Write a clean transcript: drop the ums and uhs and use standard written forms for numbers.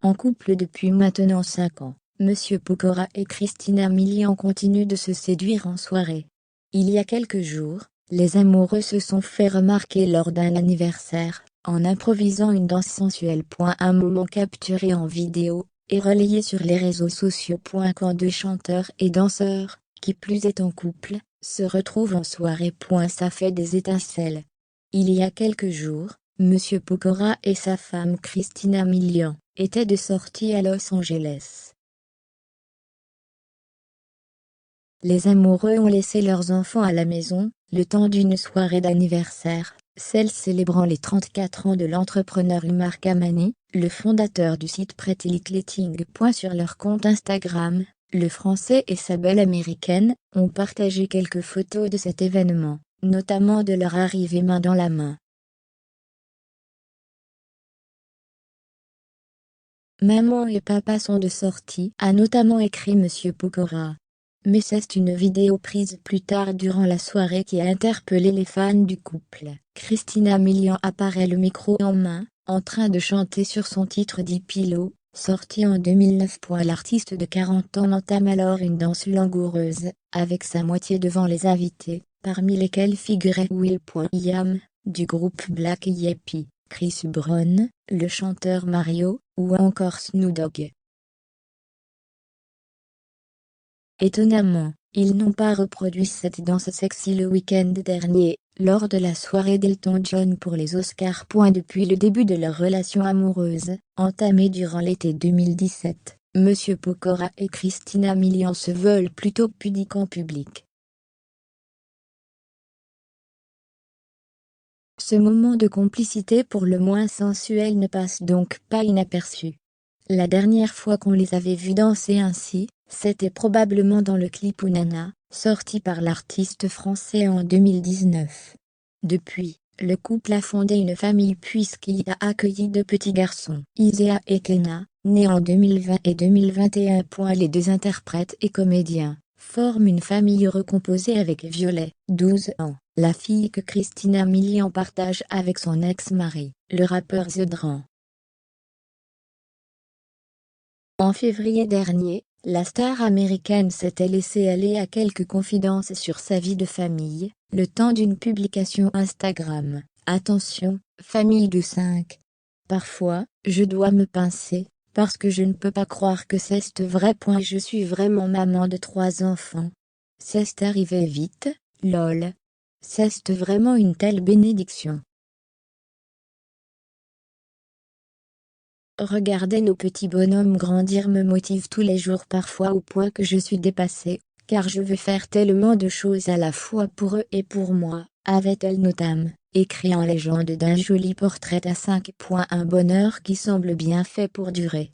En couple depuis maintenant 5 ans, Monsieur Pokora et Christina Milian continuent de se séduire en soirée. Il y a quelques jours, les amoureux se sont fait remarquer lors d'un anniversaire, en improvisant une danse sensuelle. Un moment capturé en vidéo, et relayé sur les réseaux sociaux. Quand deux chanteurs et danseurs, qui plus est en couple, se retrouvent en soirée. Ça fait des étincelles. Il y a quelques jours, Monsieur Pokora et sa femme Christina Milian étaient de sortie à Los Angeles. Les amoureux ont laissé leurs enfants à la maison, le temps d'une soirée d'anniversaire, celle célébrant les 34 ans de l'entrepreneur Umar Kamani, le fondateur du site Prettylicklating. Sur leur compte Instagram, le Français et sa belle américaine ont partagé quelques photos de cet événement, notamment de leur arrivée main dans la main. Maman et papa sont de sortie, a notamment écrit Monsieur Pokora. Mais c'est une vidéo prise plus tard durant la soirée qui a interpellé les fans du couple. Christina Milian apparaît le micro en main, en train de chanter sur son titre dit Pillow, sorti en 2009. L'artiste de 40 ans entame alors une danse langoureuse, avec sa moitié devant les invités, parmi lesquels figurait will.i.am, du groupe Black Hippie, Chris Brown, le chanteur Mario, ou encore Snoop Dogg. Étonnamment, ils n'ont pas reproduit cette danse sexy le week-end dernier, lors de la soirée d'Elton John pour les Oscars. Depuis le début de leur relation amoureuse, entamée durant l'été 2017, Monsieur Pokora et Christina Milian se veulent plutôt pudiques en public. Ce moment de complicité pour le moins sensuel ne passe donc pas inaperçu. La dernière fois qu'on les avait vus danser ainsi, c'était probablement dans le clip Ounana, sorti par l'artiste français en 2019. Depuis, le couple a fondé une famille puisqu'il y a accueilli 2 petits garçons, Isaiah et Kenna, nés en 2020 et 2021. Les 2 interprètes et comédiens forment une famille recomposée avec Violet, 12 ans, la fille que Christina Milian partage avec son ex-mari, le rappeur The Dran. En février dernier, la star américaine s'était laissée aller à quelques confidences sur sa vie de famille, le temps d'une publication Instagram. Attention, famille de 5. Parfois, je dois me pincer, parce que je ne peux pas croire que c'est vrai. Je suis vraiment maman de 3 enfants. C'est arrivé vite, lol. C'est vraiment une telle bénédiction. Regarder nos petits bonhommes grandir me motive tous les jours, parfois au point que je suis dépassée, car je veux faire tellement de choses à la fois pour eux et pour moi, avait-elle notamment écrit en légende d'un joli portrait à 5. Un bonheur qui semble bien fait pour durer.